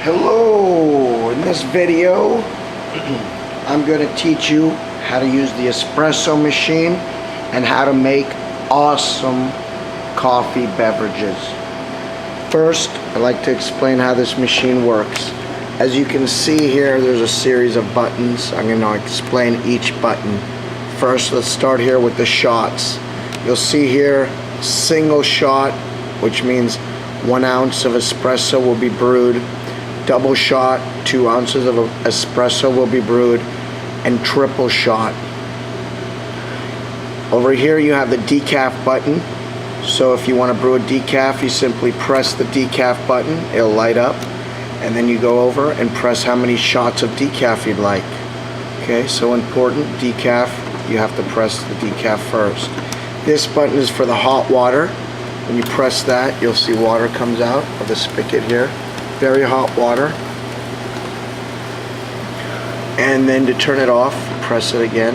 Hello, in this video I'm going to teach you how to use the espresso machine and how to make awesome coffee beverages. First, I'd like to explain how this machine works. As you can see here, there's a series of buttons. I'm going to explain each button. First, let's start here with the shots. You'll see here single shot, which means 1 ounce of espresso will be brewed. Double shot, 2 ounces of espresso will be brewed. And triple shot. Over here you have the decaf button. So if you want to brew a decaf, you simply press the decaf button, it'll light up, and then you go over and press how many shots of decaf you'd like. Okay, so important, decaf, you have to press the decaf first. This button is for the hot water. When you press that, you'll see water comes out of the spigot here. Very hot water. And then to turn it off, press it again.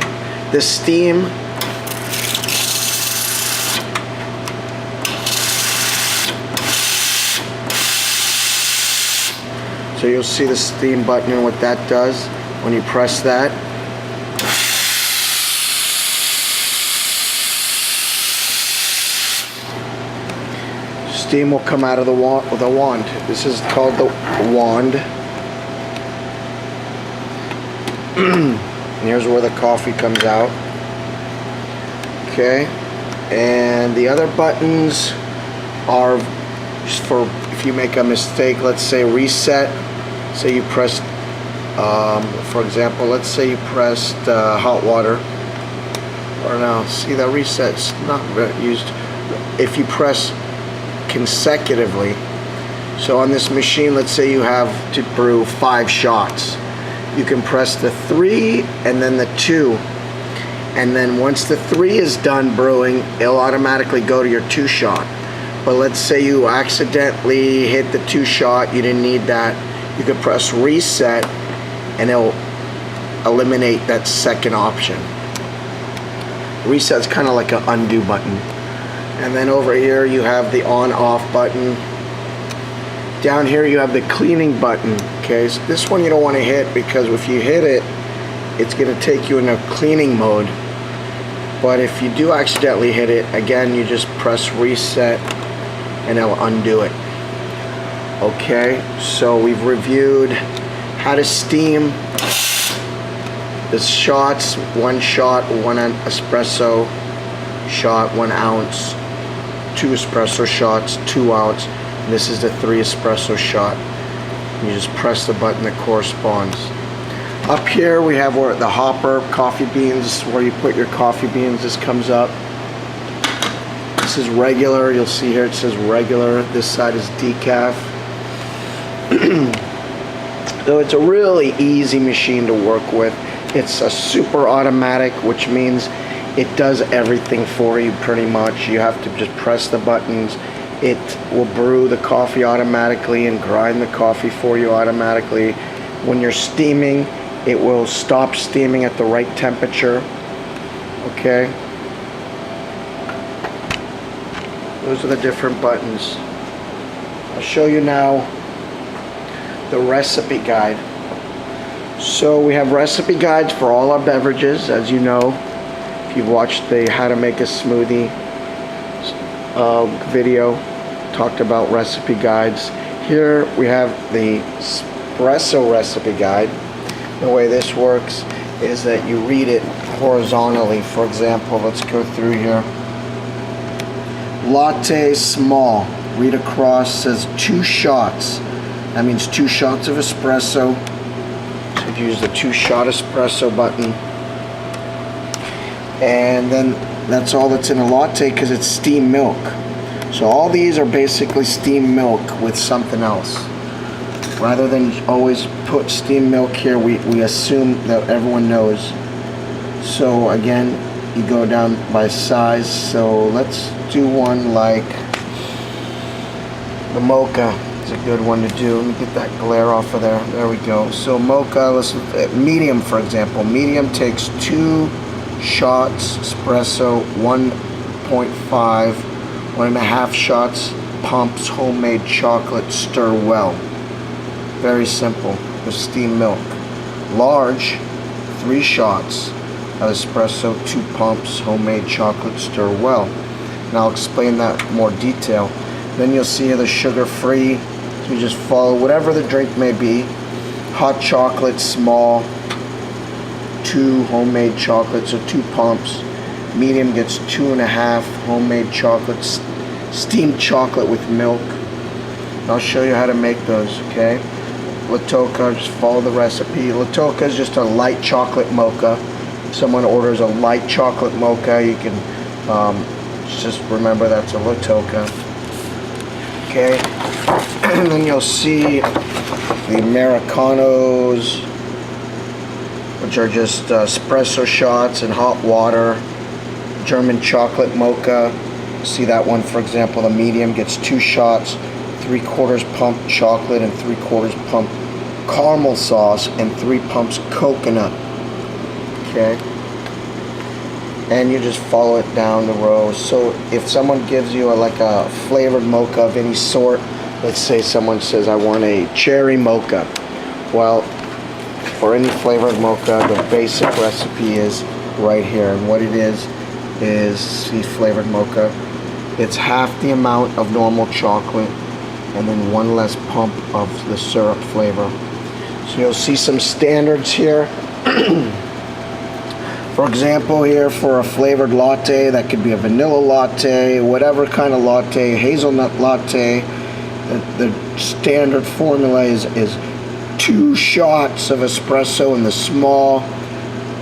The steam, so you'll see the steam button and what that does. When you press that, steam will come out of the wand. This is called the wand. And here's where the coffee comes out. Okay, and the other buttons are just for if you make a mistake. Let's say reset. Say you pressed, for example, let's say you pressed hot water. Or no, see that reset's not used. If you press consecutively, so on this machine, let's say you have to brew 5 shots. You can press the 3 and then the 2, and then once the 3 is done brewing, it'll automatically go to your 2 shot. But let's say you accidentally hit the 2 shot, you didn't need that, you could press reset and it'll eliminate that second option. Reset's kind of like an undo button. And then over here you have the on-off button. Down here you have the cleaning button. Okay, so this one you don't want to hit, because if you hit it, it's going to take you into cleaning mode. But if you do accidentally hit it, again, you just press reset and it'll undo it. Okay, so we've reviewed how to steam the shots. 1 shot, 1 espresso shot, 1 ounce. 2 espresso shots, 2 ounce. And this is the 3 espresso shot. You just press the button that corresponds. Up here we have where the hopper, coffee beans, where you put your coffee beans. This comes up. This is regular. You'll see here it says regular. This side is decaf. So it's a really easy machine to work with. It's a super automatic, which means it does everything for you pretty much. You have to just press the buttons. It will brew the coffee automatically and grind the coffee for you automatically. When you're steaming, it will stop steaming at the right temperature. Okay? Those are the different buttons. I'll show you now the recipe guide. So we have recipe guides for all our beverages, as you know. If you've watched the how to make a smoothie video, talked about recipe guides. Here we have the espresso recipe guide. The way this works is that you read it horizontally. For example, let's go through here. Latte small. Read across, says 2 shots. That means 2 shots of espresso. So you use the 2 shot espresso button. And then that's all that's in a latte, because it's steamed milk. So all these are basically steamed milk with something else. Rather than always put steamed milk here, we assume that everyone knows. So again, you go down by size. So let's do one like the mocha. It's a good one to do. Let me get that glare off of there. There we go. So mocha, let's medium, for example. Medium takes 2 shots espresso, 1.5, 1.5 shots pumps homemade chocolate, stir well. Very simple. With steamed milk. Large, 3 shots of espresso, 2 pumps, homemade chocolate, stir well. And I'll explain that in more detail. Then you'll see the sugar-free. So you just follow whatever the drink may be. Hot chocolate, small, 2 homemade chocolates, so 2 pumps. Medium gets 2.5 homemade chocolates, steamed chocolate with milk. And I'll show you how to make those, okay? Latte, just follow the recipe. Latte is just a light chocolate mocha. If someone orders a light chocolate mocha, you can just remember that's a latte. Okay, and then you'll see the Americanos, which are just espresso shots in hot water. German chocolate mocha. See that one, for example, the medium gets 2 shots, 3/4 pump chocolate and 3/4 pump caramel sauce and 3 pumps coconut. Okay, and you just follow it down the row. So if someone gives you like a flavored mocha of any sort, let's say someone says I want a cherry mocha, well, for any flavored mocha, the basic recipe is right here, and what it is the flavored mocha. It's half the amount of normal chocolate and then 1 less pump of the syrup flavor. So you'll see some standards here. For example, here for a flavored latte, that could be a vanilla latte, whatever kind of latte, hazelnut latte. The standard formula is 2 shots of espresso in the small,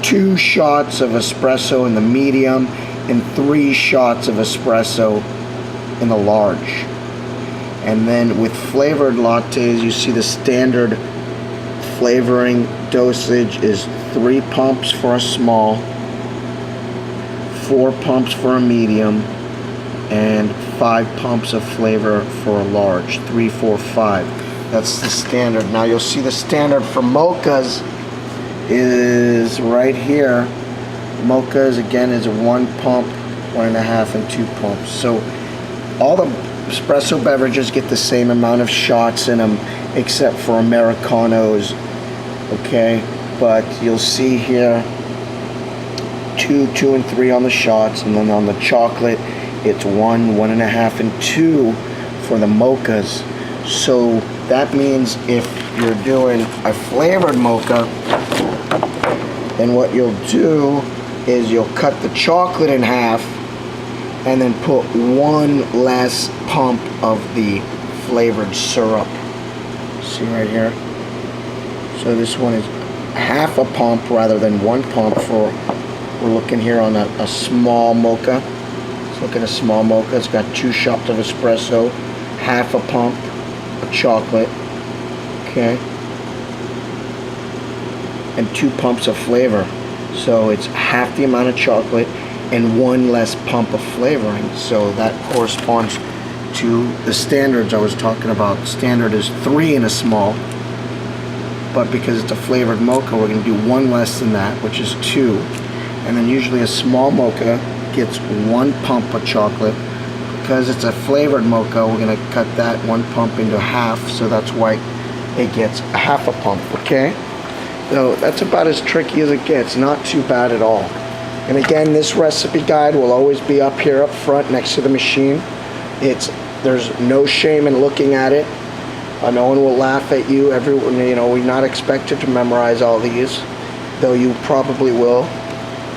2 shots of espresso in the medium, and 3 shots of espresso in the large. And then with flavored lattes, you see the standard flavoring dosage is 3 pumps for a small, 4 pumps for a medium, and 5 pumps of flavor for a large. 3, 4, 5. That's the standard. Now you'll see the standard for mochas is right here. Mochas again is 1 pump, 1.5, and 2 pumps. So all the espresso beverages get the same amount of shots in them, except for Americanos. Okay, but you'll see here 2, 2, and 3 on the shots, and then on the chocolate it's 1, 1.5, and 2 for the mochas. So that means if you're doing a flavored mocha, then what you'll do is you'll cut the chocolate in half and then put 1 less pump of the flavored syrup. See right here? So this one is half a pump rather than 1 pump for, we're looking here on a small mocha. Let's look at a small mocha. It's got 2 shots of espresso, half a pump of chocolate, okay, and 2 pumps of flavor. So it's half the amount of chocolate and 1 less pump of flavoring. So that corresponds to the standards I was talking about. Standard is 3 in a small, but because it's a flavored mocha, we're going to do 1 less than that, which is 2. And then usually a small mocha gets 1 pump of chocolate. Because it's a flavored mocha, we're going to cut that 1 pump into half, so that's why it gets a half a pump, okay? So that's about as tricky as it gets, not too bad at all. And again, this recipe guide will always be up here up front next to the machine. There's no shame in looking at it. No one will laugh at you. Everyone, we're not expected to memorize all these, though you probably will,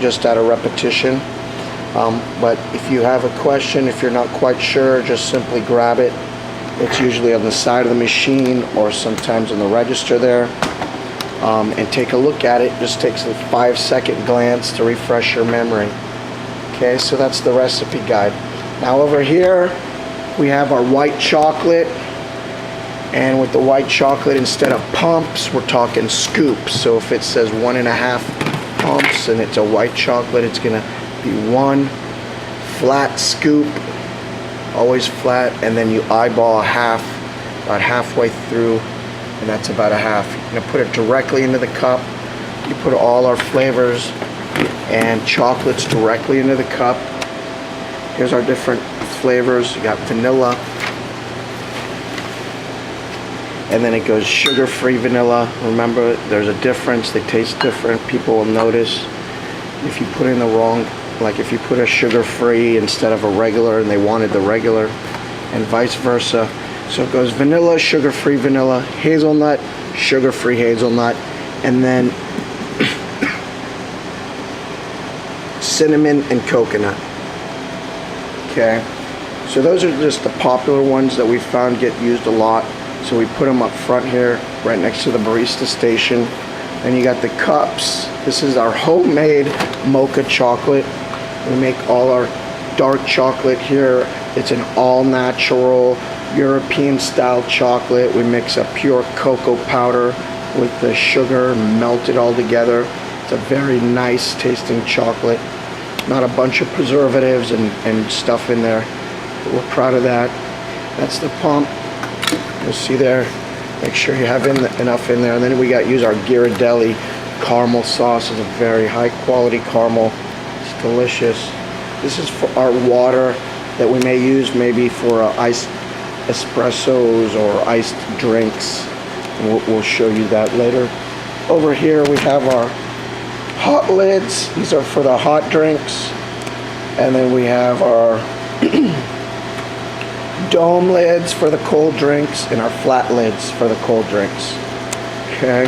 just out of repetition. But if you have a question, if you're not quite sure, just simply grab it. It's usually on the side of the machine or sometimes on the register there. And take a look at it. Just takes a 5-second glance to refresh your memory. Okay, so that's the recipe guide. Now over here we have our white chocolate, and with the white chocolate, instead of pumps, we're talking scoops. So if it says 1.5 pumps and it's a white chocolate, it's gonna be 1 flat scoop, always flat, and then you eyeball half, about halfway through, and that's about a half. You're gonna put it directly into the cup. You put all our flavors and chocolates directly into the cup. Here's our different flavors. You got vanilla, and then it goes sugar-free vanilla. Remember, there's a difference. They taste different. People will notice if you put in the wrong, like if you put a sugar-free instead of a regular and they wanted the regular, and vice versa. So it goes vanilla, sugar-free vanilla, hazelnut, sugar-free hazelnut, and then cinnamon and coconut. Okay, so those are just the popular ones that we found get used a lot. So we put them up front here, right next to the barista station. Then you got the cups. This is our homemade mocha chocolate. We make all our dark chocolate here. It's an all-natural European style chocolate. We mix a pure cocoa powder with the sugar, melt it all together. It's a very nice tasting chocolate. Not a bunch of preservatives and stuff in there. But we're proud of that. That's the pump. You'll see there. Make sure you have enough in there. And then we use our Ghirardelli caramel sauce. It's a very high quality caramel. It's delicious. This is for our water that we may use maybe for iced espressos or iced drinks. And we'll show you that later. Over here we have our hot lids. These are for the hot drinks. And then we have our dome lids for the cold drinks and our flat lids for the cold drinks. Okay.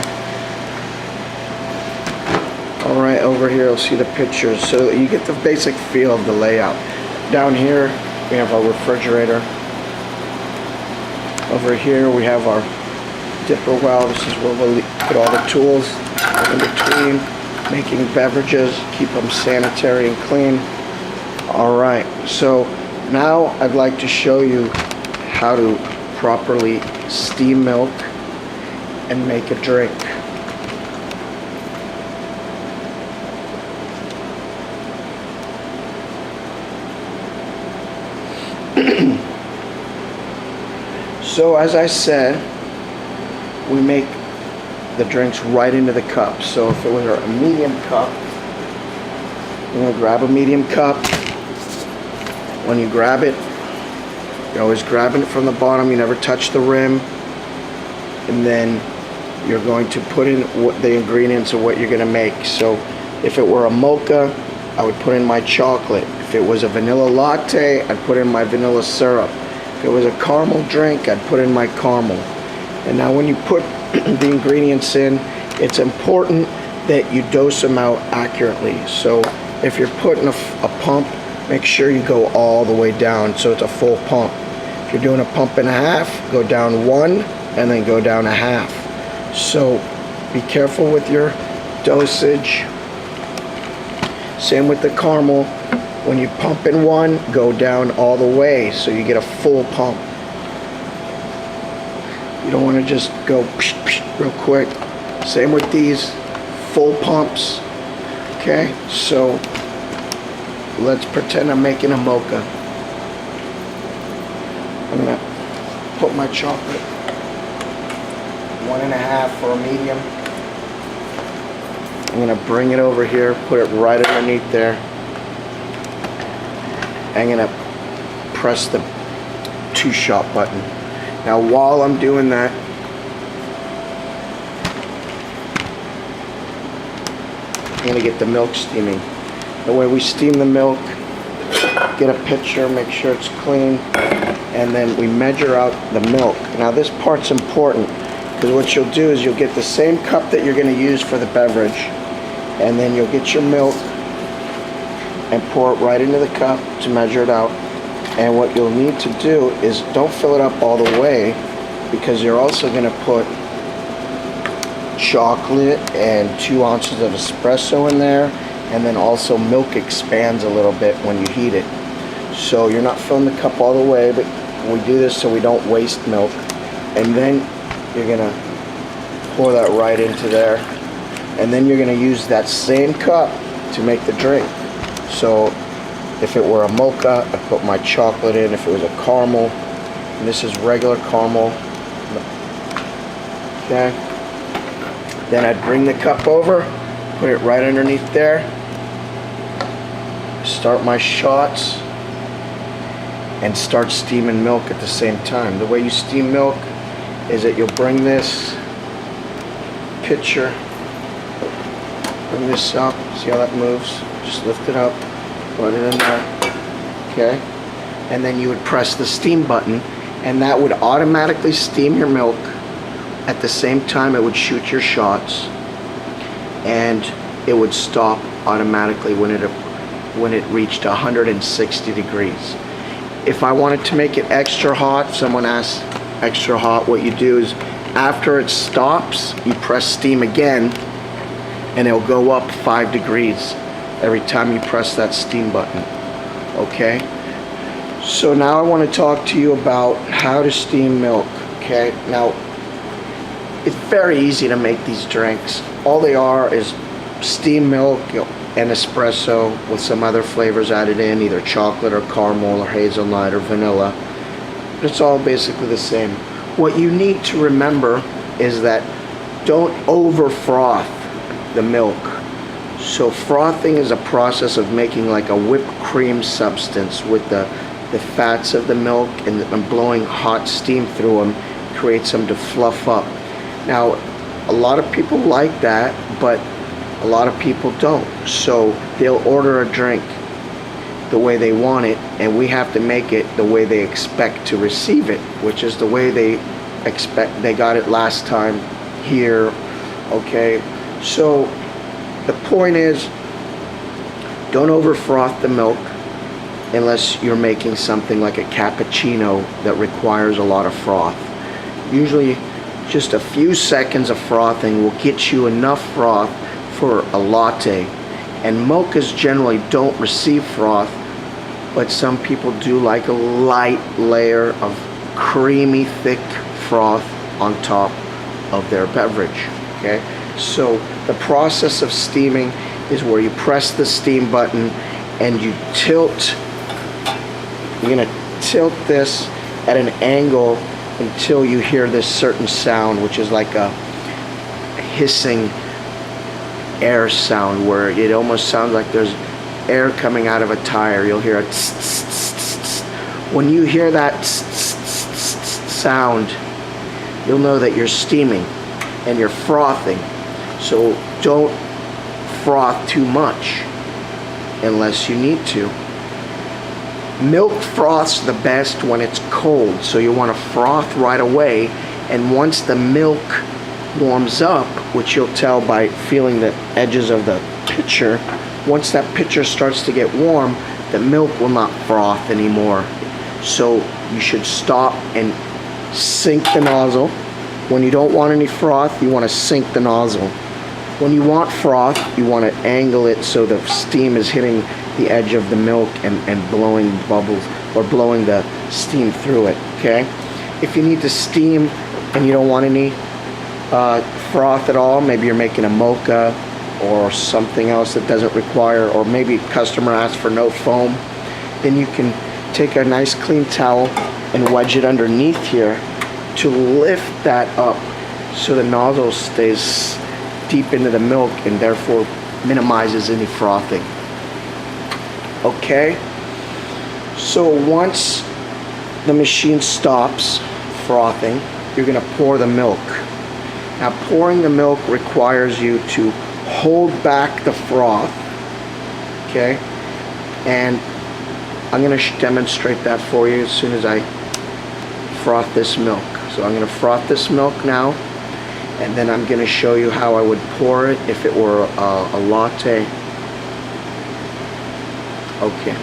All right, over here you'll see the pictures so that you get the basic feel of the layout. Down here we have our refrigerator. Over here we have our dipper well. This is where we'll put all the tools in between, making beverages, keep them sanitary and clean. All right, so now I'd like to show you how to properly steam milk and make a drink. So as I said, we make the drinks right into the cup. So if it was a medium cup, you're going to grab a medium cup. When you grab it, you're always grabbing it from the bottom. You never touch the rim. And then you're going to put in the ingredients of what you're going to make. So if it were a mocha, I would put in my chocolate. If it was a vanilla latte, I'd put in my vanilla syrup. If it was a caramel drink, I'd put in my caramel. And now when you put the ingredients in, it's important that you dose them out accurately. So if you're putting a pump, make sure you go all the way down so it's a full pump. If you're doing a pump and a half, go down one and then go down a half. So be careful with your dosage. Same with the caramel. When you pump in one, go down all the way so you get a full pump. You don't want to just go real quick. Same with these full pumps. Okay, so let's pretend I'm making a mocha. I'm gonna put my chocolate 1.5 for a medium. I'm gonna bring it over here, put it right underneath there. I'm gonna press the 2-shot button. Now while I'm doing that, I'm gonna get the milk steaming. The way we steam the milk, get a pitcher, make sure it's clean, and then we measure out the milk. Now this part's important because what you'll do is you'll get the same cup that you're gonna use for the beverage, and then you'll get your milk and pour it right into the cup to measure it out. And what you'll need to do is don't fill it up all the way, because you're also going to put chocolate and 2 ounces of espresso in there, and then also milk expands a little bit when you heat it. So you're not filling the cup all the way, but we do this so we don't waste milk. And then you're going to pour that right into there, and then you're going to use that same cup to make the drink. So if it were a mocha, I'd put my chocolate in. If it was a caramel, and this is regular caramel, okay, then I'd bring the cup over, put it right underneath there, start my shots, and start steaming milk at the same time. The way you steam milk is that you'll bring this pitcher, bring this up, see how that moves? Just lift it up, put it in there, okay? And then you would press the steam button, and that would automatically steam your milk. At the same time, it would shoot your shots, and it would stop automatically when it reached 160 degrees. If I wanted to make it extra hot, someone asked extra hot, what you do is after it stops, you press steam again, and it'll go up 5 degrees every time you press that steam button. Okay? So now I want to talk to you about how to steam milk. Okay? Now, it's very easy to make these drinks. All they are is steamed milk, and espresso with some other flavors added in, either chocolate or caramel or hazelnut or vanilla. But it's all basically the same. What you need to remember is that don't over froth the milk. So frothing is a process of making like a whipped cream substance with the fats of the milk and blowing hot steam through them, creates them to fluff up. Now, a lot of people like that, but a lot of people don't. So they'll order a drink the way they want it, and we have to make it the way they expect to receive it, which is the way they expect they got it last time here. Okay, so the point is, don't over froth the milk unless you're making something like a cappuccino that requires a lot of froth. Usually just a few seconds of frothing will get you enough froth for a latte. And mochas generally don't receive froth, but some people do like a light layer of creamy thick froth on top of their beverage. Okay, so the process of steaming is where you press the steam button and you tilt. You're gonna tilt this at an angle until you hear this certain sound, which is like a hissing air sound, where it almost sounds like there's air coming out of a tire. You'll hear a tss, tss, tss, tss. When you hear that tss, tss, tss, tss sound, you'll know that you're steaming and you're frothing. So don't froth too much unless you need to. Milk froths the best when it's cold, so you want to froth right away, and once the milk warms up, which you'll tell by feeling the edges of the pitcher, once that pitcher starts to get warm, the milk will not froth anymore. So you should stop and sink the nozzle. When you don't want any froth, you want to sink the nozzle. When you want froth, you want to angle it so the steam is hitting the edge of the milk and blowing bubbles or blowing the steam through it. Okay? If you need to steam and you don't want any froth at all, maybe you're making a mocha or something else that doesn't require, or maybe a customer asks for no foam, then you can take a nice clean towel and wedge it underneath here to lift that up so the nozzle stays deep into the milk and therefore minimizes any frothing. Okay, so once the machine stops frothing, you're going to pour the milk. Now, pouring the milk requires you to hold back the froth. Okay, and I'm going to demonstrate that for you as soon as I froth this milk. So I'm going to froth this milk now, and then I'm going to show you how I would pour it if it were a latte. Okay,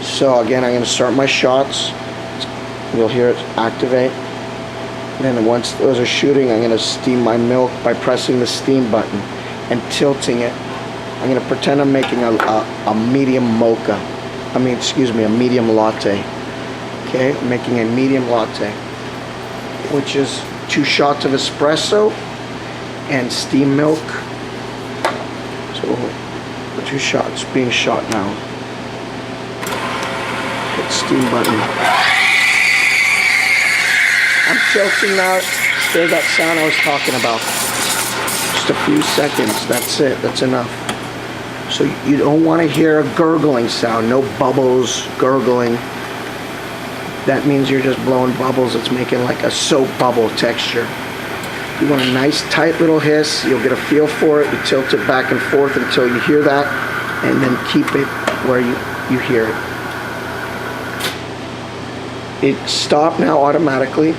so again, I'm going to start my shots. You'll hear it activate. And then once those are shooting, I'm going to steam my milk by pressing the steam button and tilting it. I'm going to pretend I'm making a medium mocha. A medium latte. Okay, I'm making a medium latte, which is 2 shots of espresso and steam milk. So 2 shots being shot now. Hit steam button. I'm tilting now. There's that sound I was talking about. Just a few seconds. That's it. That's enough. So you don't want to hear a gurgling sound. No bubbles, gurgling. that means you're just blowing bubbles. It's making like a soap bubble texture. You want a nice tight little hiss. You'll get a feel for it. You tilt it back and forth until you hear that, and then keep it where you hear it. It stopped now automatically.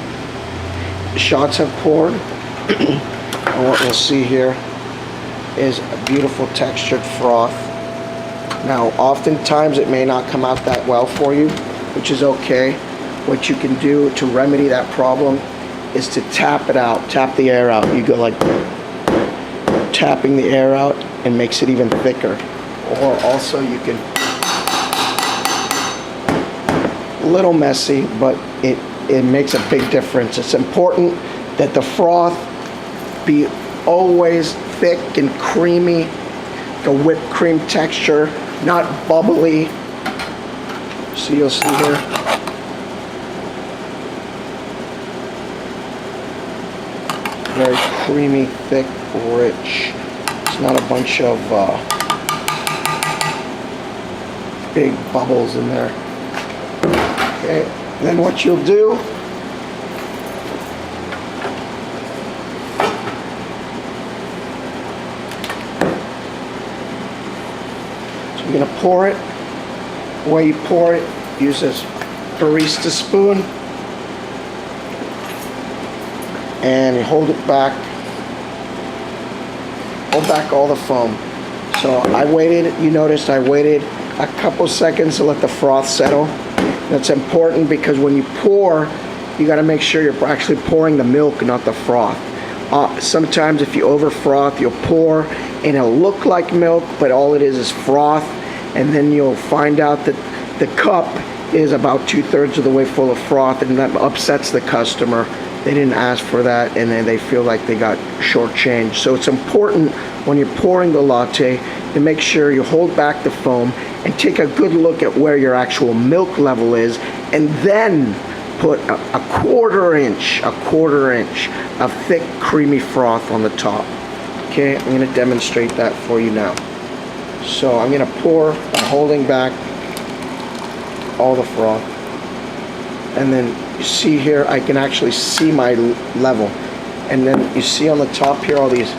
The shots have poured. And what we'll see here is a beautiful textured froth. Now, oftentimes it may not come out that well for you, which is okay. What you can do to remedy that problem is to tap it out, tap the air out. You go like tapping the air out and makes it even thicker. Or also you can, a little messy, but it makes a big difference. It's important that the froth be always thick and creamy, the whipped cream texture, not bubbly. So you'll see here. Very creamy, thick, rich. It's not a bunch of big bubbles in there. Okay, then what you'll do, so you're gonna pour it. The way you pour it, use this barista spoon, and you hold it back. Hold back all the foam. So I waited, you noticed I waited a couple seconds to let the froth settle. That's important because when you pour, you got to make sure you're actually pouring the milk, not the froth. Sometimes if you over froth, you'll pour and it'll look like milk, but all it is froth, and then you'll find out that the cup is about 2/3 of the way full of froth, and that upsets the customer. They didn't ask for that, and then they feel like they got shortchanged. So it's important when you're pouring the latte to make sure you hold back the foam and take a good look at where your actual milk level is, and then put a quarter inch of thick, creamy froth on the top. Okay, I'm going to demonstrate that for you now. So I'm going to pour, I'm holding back all the froth, and then you see here, I can actually see my level. And then you see on the top here all these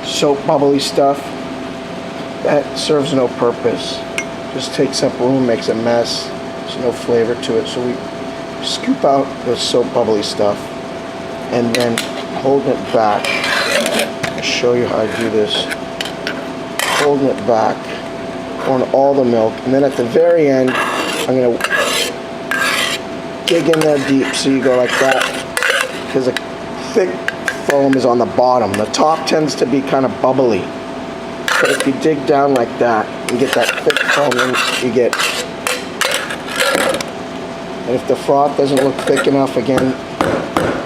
soap bubbly stuff. That serves no purpose. Just takes up room, makes a mess. There's no flavor to it. So we scoop out the soap bubbly stuff and then hold it back. I'll show you how I do this. Holding it back, pouring all the milk, and then at the very end, I'm going to dig in there deep, so you go like that, because the thick foam is on the bottom. The top tends to be kind of bubbly, but if you dig down like that and get that thick foam, then you get. And if the froth doesn't look thick enough, again,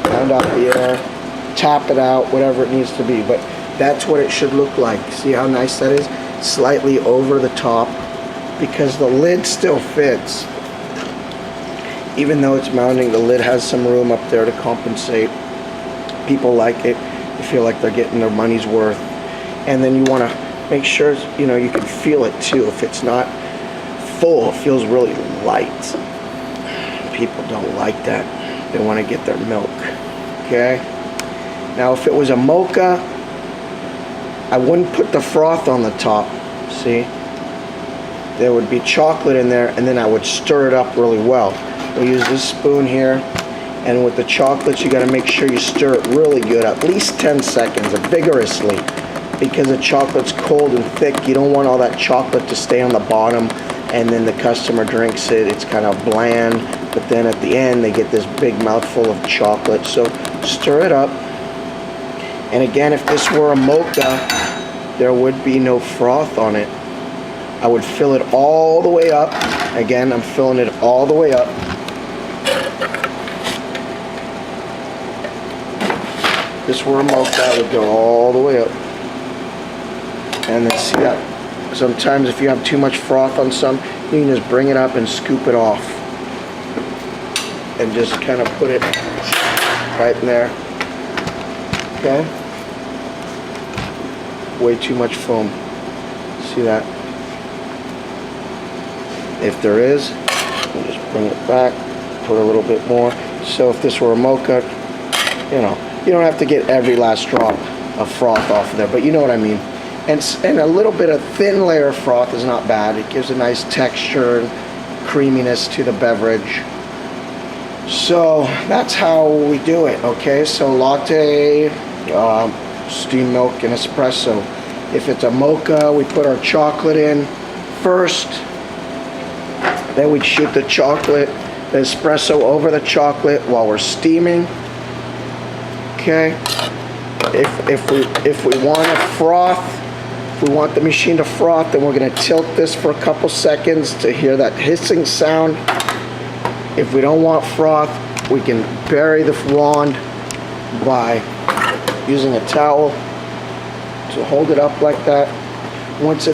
pound out the air, tap it out, whatever it needs to be. But that's what it should look like. See how nice that is? Slightly over the top, because the lid still fits. Even though it's mounting, the lid has some room up there to compensate. People like it. They feel like they're getting their money's worth. And then you want to make sure, you know, you can feel it too. If it's not full, it feels really light. People don't like that. They want to get their milk. Okay? Now, if it was a mocha, I wouldn't put the froth on the top. See? There would be chocolate in there, and then I would stir it up really well. We'll use this spoon here, and with the chocolates, you got to make sure you stir it really good, at least 10 seconds, vigorously, because the chocolate's cold and thick. You don't want all that chocolate to stay on the bottom, and then the customer drinks it. It's kind of bland, but then at the end, they get this big mouthful of chocolate. So stir it up, and again, if this were a mocha, there would be no froth on it. I would fill it all the way up. Again, I'm filling it all the way up. If this were a mocha, I would go all the way up. And then see that? Sometimes if you have too much froth on some, you can just bring it up and scoop it off. And just kind of put it right in there. Okay? Way too much foam. See that? If there is, we'll just bring it back, put a little bit more. So if this were a mocha, you know, you don't have to get every last drop of froth off of there, but you know what I mean. And a little bit of thin layer of froth is not bad. It gives a nice texture and creaminess to the beverage. So that's how we do it, okay? So latte, steamed milk, and espresso. If it's a mocha, we put our chocolate in first. Then we'd shoot the chocolate, the espresso over the chocolate while we're steaming. Okay. If we want a froth, if we want the machine to froth, then we're going to tilt this for a couple seconds to hear that hissing sound. If we don't want froth, we can bury the wand by using a towel to hold it up like that. Once